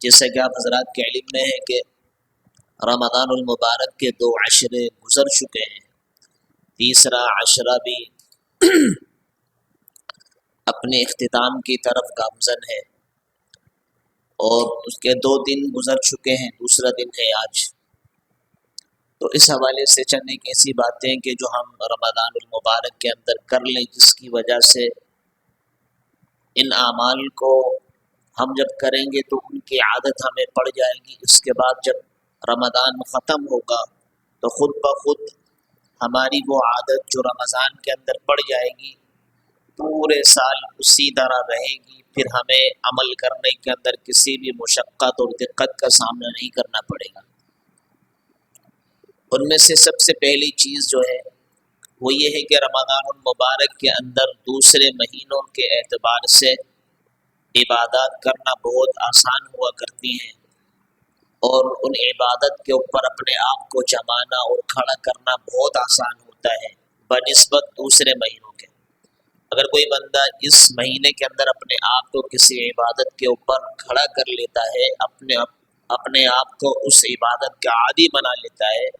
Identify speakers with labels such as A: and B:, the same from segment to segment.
A: جیسا کہ آپ حضرات کے علم میں ہے کہ رمضان المبارک کے 2 عشرے گزر چکے ہیں، تیسرا عشرہ بھی اپنے اختتام کی طرف گامزن ہے، اور اس کے 2 دن گزر چکے ہیں، دوسرا دن ہے آج۔ تو اس حوالے سے چند ایک ایسی باتیں کہ جو ہم رمضان المبارک کے اندر کر لیں، جس کی وجہ سے ان اعمال کو ہم جب کریں گے تو ان کی عادت ہمیں پڑ جائے گی۔ اس کے بعد جب رمضان ختم ہوگا تو خود بخود ہماری وہ عادت جو رمضان کے اندر پڑ جائے گی پورے سال اسی طرح رہے گی، پھر ہمیں عمل کرنے کے اندر کسی بھی مشقت اور دقت کا سامنا نہیں کرنا پڑے گا۔ ان میں سے سب سے پہلی چیز جو ہے وہ یہ ہے کہ رمضان المبارک کے اندر دوسرے مہینوں کے اعتبار سے عبادات کرنا بہت آسان ہوا کرتی ہیں، اور ان عبادت کے اوپر اپنے آپ کو جمانا اور کھڑا کرنا بہت آسان ہوتا ہے بنسبت دوسرے مہینوں کے۔ اگر کوئی بندہ اس مہینے کے اندر اپنے آپ کو کسی عبادت کے اوپر کھڑا کر لیتا ہے، اپنے آپ کو اس عبادت کا عادی بنا لیتا ہے،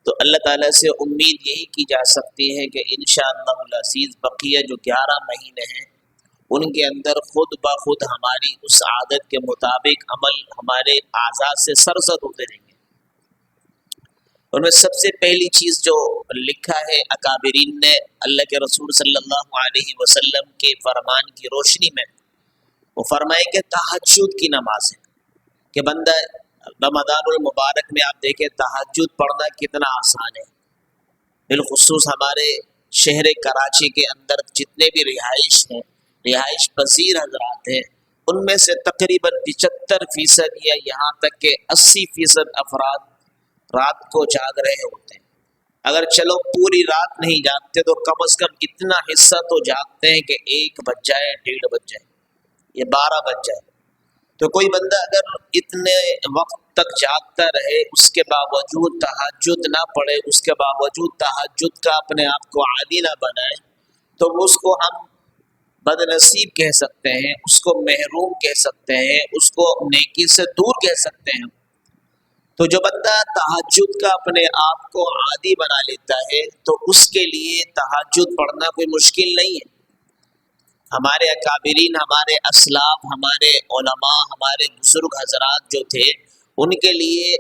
A: تو اللہ تعالیٰ سے امید یہی کی جا سکتی ہے کہ انشاءاللہ العزیز بقیہ جو 11 مہینے ہیں ان کے اندر خود بخود ہماری اس عادت کے مطابق عمل ہمارے اعضاء سے سرزد ہوتے رہیں گے۔ ان میں سب سے پہلی چیز جو لکھا ہے اکابرین نے اللہ کے رسول صلی اللہ علیہ وسلم کے فرمان کی روشنی میں، وہ فرمائے کہ تہجد کی نماز ہے، کہ بندہ رمضان المبارک میں آپ دیکھیں تہجد پڑھنا کتنا آسان ہے۔ بالخصوص ہمارے شہر کراچی کے اندر جتنے بھی رہائش پذیر حضرات ہیں، ان میں سے تقریباً 75% یا یہاں تک کہ 80% افراد رات کو جاگ رہے ہوتے ہیں۔ اگر چلو پوری رات نہیں جاگتے تو کم از کم اتنا حصہ تو جاگتے ہیں کہ 1 بج جائے، 1:30 بج جائے یا 12 بج جائے۔ تو کوئی بندہ اگر اتنے وقت تک جاگتا رہے، اس کے باوجود تہجد نہ پڑھے، اس کے باوجود تہجد کا اپنے آپ کو عادی نہ بنائے، تو اس کو ہم بد نصیب کہہ سکتے ہیں، اس کو محروم کہہ سکتے ہیں، اس کو نیکی سے دور کہہ سکتے ہیں۔ تو جو بندہ تہجد کا اپنے آپ کو عادی بنا لیتا ہے تو اس کے لیے تہجد پڑھنا کوئی مشکل نہیں ہے۔ ہمارے اکابرین، ہمارے اسلاف، ہمارے علماء، ہمارے بزرگ حضرات جو تھے، ان کے لیے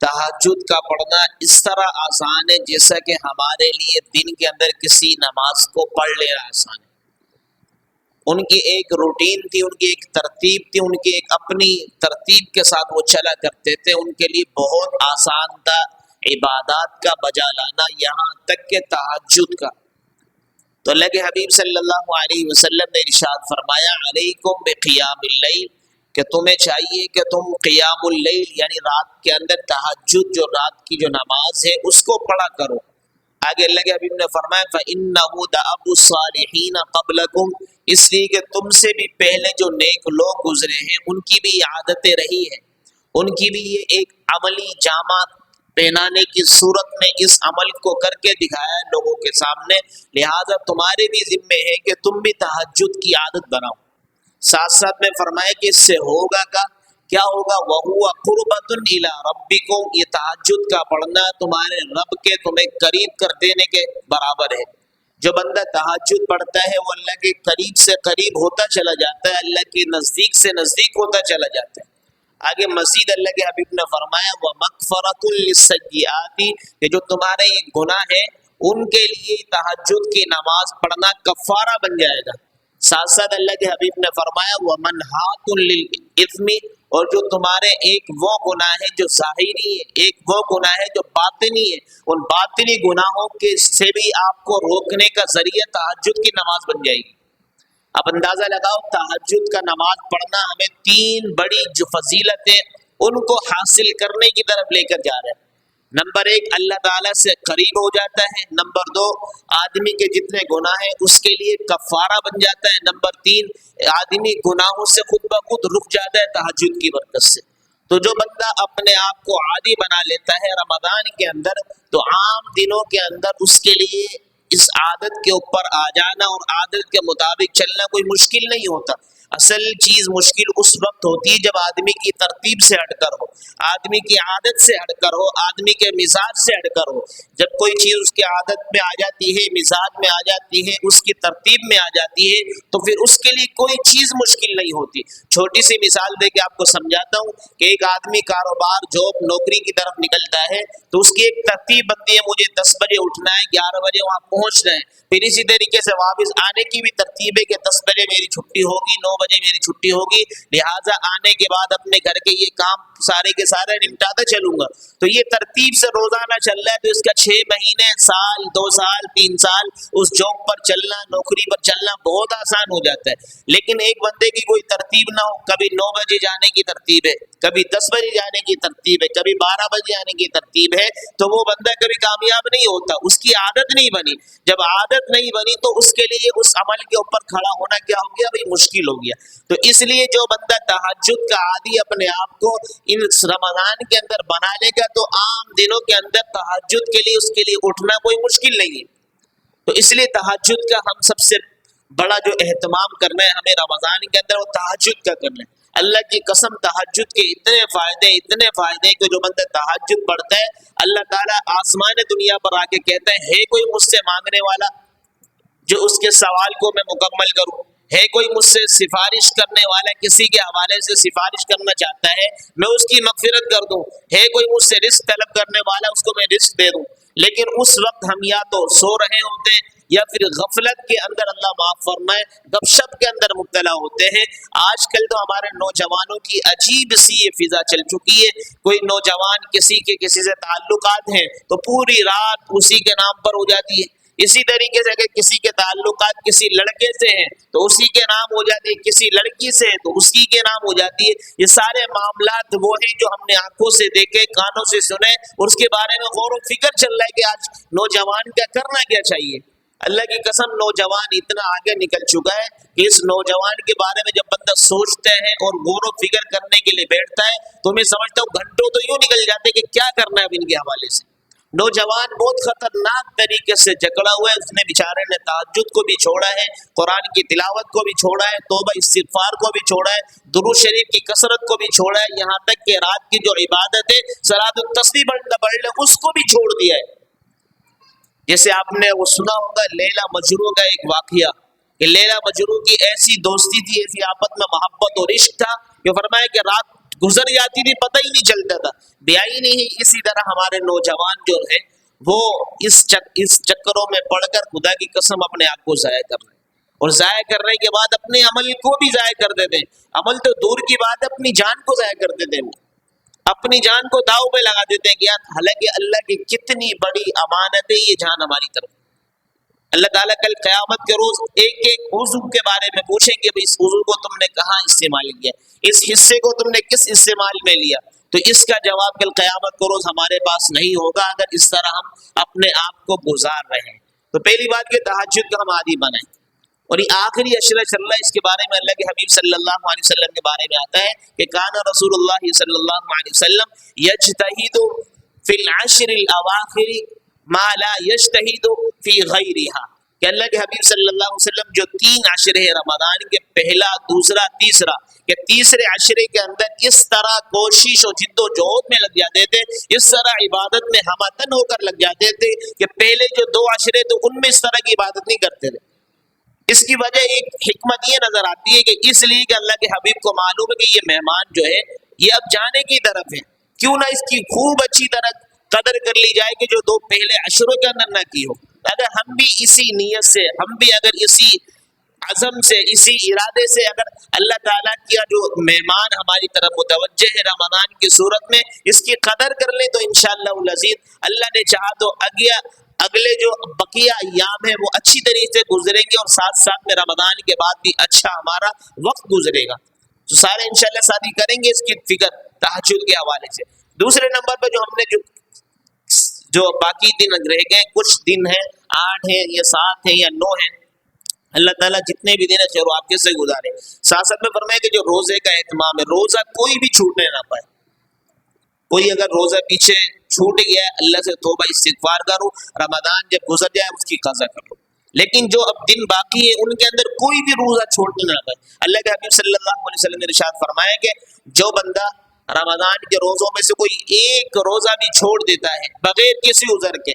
A: تہجد کا پڑھنا اس طرح آسان ہے جیسا کہ ہمارے لیے دن کے اندر کسی نماز کو پڑھ لینا آسان ہے۔ ان کی ایک روٹین تھی، ان کی ایک ترتیب تھی، ان کی ایک اپنی ترتیب کے ساتھ وہ چلا کرتے تھے۔ ان کے لیے بہت آسان تھا عبادات کا بجا لانا، یہاں تک کہ تہجد کا۔ تو اللہ کے حبیب صلی اللہ علیہ وسلم نے ارشاد فرمایا علیکم بقیام اللیل، کہ تمہیں چاہیے کہ تم قیام اللیل یعنی رات کے اندر تہجد، جو رات کی جو نماز ہے، اس کو پڑھا کرو۔ آگے اللہ کے حبیب نے فرمایا فَإِنَّهُ دَأَبُ الصَّالِحِينَ قَبْلَكُمْ، اس لیے کہ تم سے بھی پہلے جو نیک لوگ گزرے ہیں ان کی بھی عادتیں رہی ہیں، ان کی بھی یہ ایک عملی جامہ پہنانے کی صورت میں اس عمل کو کر کے دکھایا ہے لوگوں کے سامنے، لہٰذا تمہارے بھی ذمے ہے کہ تم بھی تہجد کی عادت بناؤ۔ ساتھ ساتھ میں فرمایا کہ اس سے ہوگا کیا ہوگا، وَهُوَ قُرْبَةٌ إِلَىٰ رَبِّكُمْ، یہ تہجد کا پڑھنا تمہارے رب کے تمہیں قریب کر دینے کے برابر ہے۔ جو بندہ تہجد پڑھتا ہے وہ اللہ کے قریب سے قریب ہوتا چلا جاتا ہے، اللہ کے نزدیک سے نزدیک ہوتا چلا جاتا ہے۔ آگے مزید اللہ کے حبیب نے فرمایا وَمَغْفِرَةٌ لِلسَّیِّئَاتِ، کہ جو تمہارے یہ گناہ ہیں ان کے لیے تہجد کی نماز پڑھنا کفارہ بن جائے گا۔ ساتھ ساتھ اللہ کے حبیب نے فرمایا وَمَنْہَاتٌ لِلْإِثْمِ، اور جو تمہارے ایک وہ گناہ ہے جو ظاہری ہے، ایک وہ گناہ ہے جو باطنی ہے، ان باطنی گناہوں کے سے بھی آپ کو روکنے کا ذریعہ تہجد کی نماز بن جائے گی۔ اب اندازہ لگاؤ تہجد کا نماز پڑھنا ہمیں 3 بڑی جو فضیلتیں ان کو حاصل کرنے کی طرف لے کر جا رہے ہیں۔ نمبر 1 اللہ تعالیٰ سے قریب ہو جاتا ہے، نمبر 2 آدمی کے جتنے گناہ ہیں اس کے لیے کفارہ بن جاتا ہے، نمبر 3 آدمی گناہوں سے خود بخود رک جاتا ہے تہجد کی برکت سے۔ تو جو بندہ اپنے آپ کو عادی بنا لیتا ہے رمضان کے اندر، تو عام دنوں کے اندر اس کے لیے اس عادت کے اوپر آ جانا اور عادت کے مطابق چلنا کوئی مشکل نہیں ہوتا، اصل چیز مشکل اس وقت ہوتی ہے جب آدمی کی ترتیب سے ہٹ کر ہو، آدمی کی عادت سے ہٹ کر ہو، آدمی کے مزاج سے ہٹ کر ہو۔ جب کوئی چیز اس کی عادت میں آ جاتی ہے، مزاج میں آ جاتی ہے، اس کی ترتیب میں آ جاتی ہے، تو پھر اس کے لیے کوئی چیز مشکل نہیں ہوتی۔ چھوٹی سی مثال دے کے آپ کو سمجھاتا ہوں کہ ایک آدمی کاروبار جاب نوکری کی طرف نکلتا ہے تو اس کی ایک ترتیب بنتی ہے، مجھے 10 بجے اٹھنا ہے، 11 بجے وہاں پہنچنا ہے۔ پھر اسی طریقے سے واپس آنے کی بھی ترتیب ہے کہ 10 بجے میری چھٹی ہوگی، 9 بجے میری چھٹی ہوگی، لہٰذا آنے کے بعد اپنے گھر کے یہ کام سارے کے سارے نمٹاتا چلوں گا۔ تو یہ ترتیب سے روزانہ چل رہا ہے، تو اس کا 6 مہینے، سال، 2 سال، 3 سال اس جاب پر چلنا، نوکری پر چلنا بہت آسان ہو جاتا ہے۔ لیکن ایک بندے کی کوئی ترتیب نہ ہو، کبھی 9 بجے جانے کی ترتیب ہے، کبھی 10 بجے جانے کی ترتیب ہے، کبھی 12 بجے آنے کی ترتیب ہے، تو وہ بندہ کبھی کامیاب نہیں ہوتا، اس کی عادت نہیں بنی۔ جب عادت نہیں بنی تو اس کے لیے اس عمل کے اوپر کھڑا ہونا کیا ہو گیا بھائی، مشکل ہو گیا۔ تو اس لیے جو بندہ تہجد کا عادی اپنے آپ کو ان رمضان کے اندر بنا لے گا تو عام دنوں کے اندر تہجد کے لیے اس کے لیے اٹھنا کوئی مشکل نہیں ہے۔ تو اس لیے تہجد کا ہم سب سے بڑا جو اہتمام کرنا ہے ہمیں رمضان کے اندر، وہ تہجد کا کرنا ہے۔ اللہ کی قسم تہجد کے اتنے فائدے کہ جو بندہ تہجد پڑھتا ہے، اللہ تعالیٰ آسمان دنیا پر آ کے کہتا ہے کوئی مجھ سے مانگنے والا جو اس کے سوال کو میں مکمل کروں، ہے کوئی مجھ سے سفارش کرنے والا، کسی کے حوالے سے سفارش کرنا چاہتا ہے میں اس کی مغفرت کر دوں، ہے کوئی مجھ سے رزق طلب کرنے والا اس کو میں رزق دے دوں۔ لیکن اس وقت ہم یا تو سو رہے ہوتے ہیں یا پھر غفلت کے اندر، اللہ معاف فرمائے، گپ شپ کے اندر مبتلا ہوتے ہیں۔ آج کل تو ہمارے نوجوانوں کی عجیب سی یہ فضا چل چکی ہے، کوئی نوجوان کسی سے تعلقات ہیں تو پوری رات اسی کے نام پر ہو جاتی ہے، اسی طریقے سے اگر کسی کے تعلقات کسی لڑکے سے ہیں تو اسی کے نام ہو جاتی ہے، کسی لڑکی سے تو اسی کے نام ہو جاتی ہے۔ یہ سارے معاملات وہ ہیں جو ہم نے آنکھوں سے دیکھے، کانوں سے سنے، اور اس کے بارے میں غور و فکر چل رہا ہے کہ آج نوجوان کا کرنا کیا چاہیے۔ اللہ کی قسم نوجوان اتنا آگے نکل چکا ہے کہ اس نوجوان کے بارے میں جب بندہ سوچتا ہے اور غور و فکر کرنے کے لیے بیٹھتا ہے تو میں سمجھتا ہوں گھنٹوں تو یوں نکل جاتے کہ کیا کرنا ہے اب ان کے حوالے سے۔ نوجوان بہت خطرناک طریقے سے جکڑا ہوا ہے، اس نے بیچارے نے تہجد کو بھی چھوڑا ہے، قرآن کی تلاوت کو بھی چھوڑا ہے، توبہ استغفار کو بھی چھوڑا ہے، درود شریف کی کثرت کو بھی چھوڑا ہے، یہاں تک کہ رات کی جو عبادت ہے صلاۃ التسبیح پڑھ لے اس کو بھی چھوڑ دیا ہے۔ جیسے آپ نے وہ سنا ہوگا لیلا مجنوں کا ایک واقعہ کہ لیلا مجنوں کی ایسی دوستی تھی، ایسی آپس میں محبت اور عشق تھا کہ فرمایا کہ رات گزر جاتی تھی پتہ ہی نہیں چلتا تھا، بیائی نہیں۔ اسی طرح ہمارے نوجوان جو ہے وہ اس چکروں میں پڑھ کر خدا کی قسم اپنے آپ کو ضائع کر رہے ہیں، اور ضائع کرنے کے بعد اپنے عمل کو بھی ضائع کر دیتے ہیں۔ عمل تو دور کی بات ہے، اپنی جان کو ضائع کر دیتے ہیں، اپنی جان کو داؤ پہ لگا دیتے ہیں کہ یار حالانکہ اللہ کی کتنی بڑی امانت ہے یہ جان ہماری طرف۔ اللہ تعالیٰ کل قیامت کے روز ایک ایک عضو کے بارے میں پوچھیں گے بھائی اس عضو کو تم نے کہاں استعمال کیا، اس حصے کو تم نے کس استعمال میں لیا، تو اس کا جواب کل قیامت کے روز ہمارے پاس نہیں ہوگا اگر اس طرح ہم اپنے آپ کو گزار رہے ہیں۔ تو پہلی بات کہ تہجد کا ہم عادی بنائیں، اور یہ آخری عشرہ چل رہا ہے، اس کے بارے میں اللہ کے حبیب صلی اللہ علیہ وسلم کے بارے میں آتا ہے کہ کان رسول اللہ صلی اللہ علیہ وسلم یجتہد فی العشر الاواخر ما لا یجتہد فی غیرها، کہ اللہ کے حبیب صلی اللہ علیہ وسلم جو 3 عشرے رمضان کے پہلا، دوسرا، تیسرا، کہ تیسرے عشرے کے اندر اس طرح کوشش و جد و جہد میں لگ جاتے تھے، اس طرح عبادت میں ہمتن ہو کر لگ جاتے تھے کہ پہلے جو 2 عشرے تو ان میں اس طرح کی عبادت نہیں کرتے تھے۔ اس کی وجہ ایک حکمت یہ نظر آتی ہے کہ اس لیے کہ اللہ کے حبیب کو معلوم ہے کہ یہ مہمان جو ہے یہ اب جانے کی طرف ہے، کیوں نہ اس کی خوب اچھی طرح قدر کر لی جائے کہ جو 2 پہلے عشروں کے اندر نہ کی ہو۔ اگر ہم بھی اسی نیت سے، ہم بھی اگر اسی عزم سے، اسی ارادے سے اگر اللہ تعالیٰ کیا جو مہمان ہماری طرف متوجہ ہے رمضان کی صورت میں، اس کی قدر کر لیں تو انشاءاللہ العزیز اللہ نے چاہا تو اگلے جو بقیہ ایام ہیں وہ اچھی طریقے سے گزریں گے، اور ساتھ ساتھ میں رمضان کے بعد بھی اچھا ہمارا وقت گزرے گا۔ تو سارے انشاءاللہ ساتھی کریں گے اس کی فکر تہجد کے حوالے سے۔ دوسرے نمبر پہ جو ہم نے جو باقی دن رہ گئے، کچھ دن ہیں، 8 ہیں یا 7 ہیں یا 9 ہیں، اللہ تعالیٰ جتنے بھی دن خیر و عافیت سے گزارے۔ ساتھ میں فرمائے کہ جو روزے کا اہتمام ہے، روزہ کوئی بھی چھوٹنے نہ پائے۔ کوئی اگر روزہ پیچھے چھوٹ گیا ہے، اللہ سے توبہ استغفار کرو، رمضان جب گزر جائے اس کی قضا کرو۔ لیکن جو اب دن باقی ہے ان کے اندر کوئی بھی روزہ چھوڑنے نہ پائے. اللہ کے حبیب صلی اللہ علیہ وسلم نے ارشاد فرمایا کہ جو بندہ رمضان کے روزوں میں سے کوئی ایک روزہ بھی چھوڑ دیتا ہے بغیر کسی عذر کے،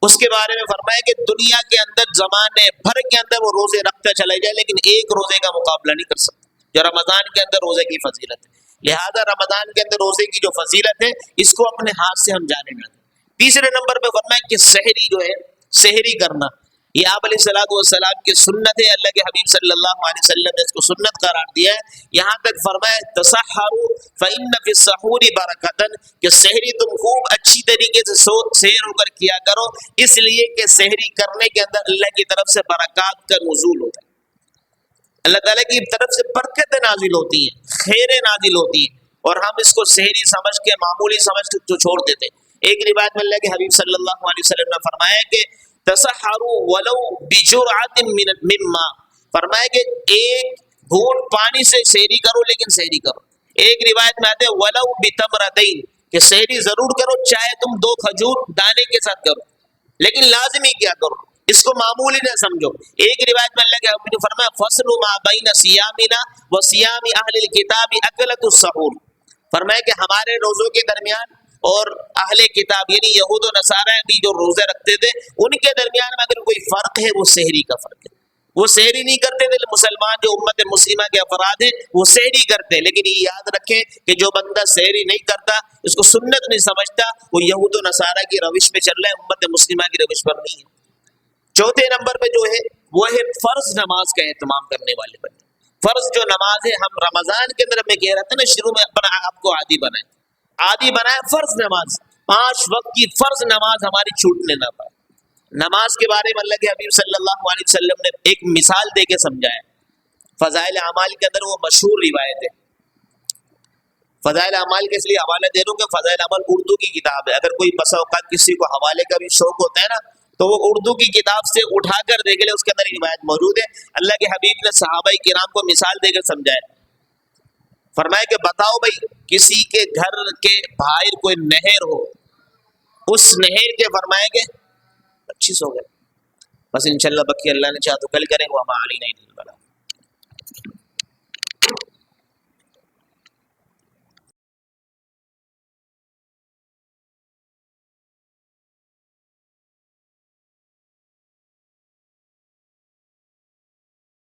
A: اس کے بارے میں فرمایا کہ دنیا کے اندر زمانے بھر کے اندر وہ روزے رکھتا چلا جائے لیکن ایک روزے کا مقابلہ نہیں کر سکتا جو رمضان کے اندر روزے کی فضیلت ہے. لہذا رمضان کے اندر روزے کی جو فضیلت ہے اس کو اپنے ہاتھ سے ہم جانے نہ دیں. تیسرے نمبر پہ فرمایا کہ سحری جو ہے، سحری کرنا یہ آپ علیہ الصلوۃ والسلام کی سنت ہے. اللہ کے حبیب صلی اللہ علیہ وسلم نے اس کو سنت قرار دیا ہے. یہاں تک فرمایا تسحروا فإن فی السحور برکۃ، کہ سحری تم خوب اچھی طریقے سے سحر ہو کر کیا کرو، اس لیے کہ سحری کرنے کے اندر اللہ کی طرف سے برکات کا نزول ہوتا ہے، اللہ تعالیٰ کی طرف سے برکتیں نازل ہوتی ہیں، خیریں نازل ہوتی ہیں، اور ہم اس کو سحری سمجھ کے معمولی سمجھ کے جو چھوڑ دیتے ہیں. ایک روایت میں اللہ کے حبیب صلی اللہ علیہ وسلم نے فرمایا کہ تسحروا ولو بجرعۃ من ماء، فرمایا کہ ایک گھونٹ پانی سے سحری کرو لیکن سحری کرو. ایک روایت میں آتے ہیں ولو بتمرتین، کہ سحری ضرور کرو چاہے تم 2 کھجور دانے کے ساتھ کرو لیکن لازمی کیا کرو، اس کو معمولی نہ سمجھو. ایک روایت میں اللہ کے حبیب نے فرمایا فصل ما بین صیامنا و صیام اہل الکتاب اکلۃ السحور، فرمایا کہ ہمارے روزوں کے درمیان اور اہل کتاب یعنی یہود و نصارہ بھی جو روزے رکھتے تھے ان کے درمیان میں اگر کوئی فرق ہے وہ سحری کا فرق ہے. وہ سحری نہیں کرتے تھے، مسلمان جو امت مسلمہ کے افراد ہیں وہ سحری کرتے ہیں، لیکن یہ یاد رکھیں کہ جو بندہ سحری نہیں کرتا، اس کو سنت نہیں سمجھتا، وہ یہود و نصارہ کی روش میں چل رہا ہے، امت مسلمہ کی روش پر نہیں ہے. چوتھے نمبر پہ جو ہے وہ ہے فرض نماز کا اہتمام کرنے والے بندے. فرض جو نماز ہے، ہم رمضان کے اندر میں کہہ رہا تھا نا شروع میں، اپنا آپ کو عادی بنائے فرض نماز، 5 وقت کی فرض نماز ہماری چھوٹنے نہ پائے. نماز کے بارے میں اللہ کے حبیب صلی اللہ علیہ وسلم نے ایک مثال دے کے سمجھایا. فضائل اعمال کے اندر وہ مشہور روایت ہے. فضائل اعمال کے اس لیے حوالہ دے رہا ہوں کہ فضائل اعمال اردو کی کتاب ہے. اگر کوئی بسا اوقات کسی کو حوالے کا بھی شوق ہوتا ہے نا تو وہ اردو کی کتاب سے اٹھا کر دیکھ لے، اس کے اندر روایت موجود ہے. اللہ کے حبیب نے صحابہ کرام کو مثال دے کر سمجھایا. فرمایا کہ بتاؤ بھائی، کسی کے گھر کے باہر کوئی نہر ہو، اس نہر کے فرمائے کہ 25 ہو گئے، بس انشاءاللہ بکی اللہ نے چاہا تو کل کریں گے، وما علینا الا البلاغ.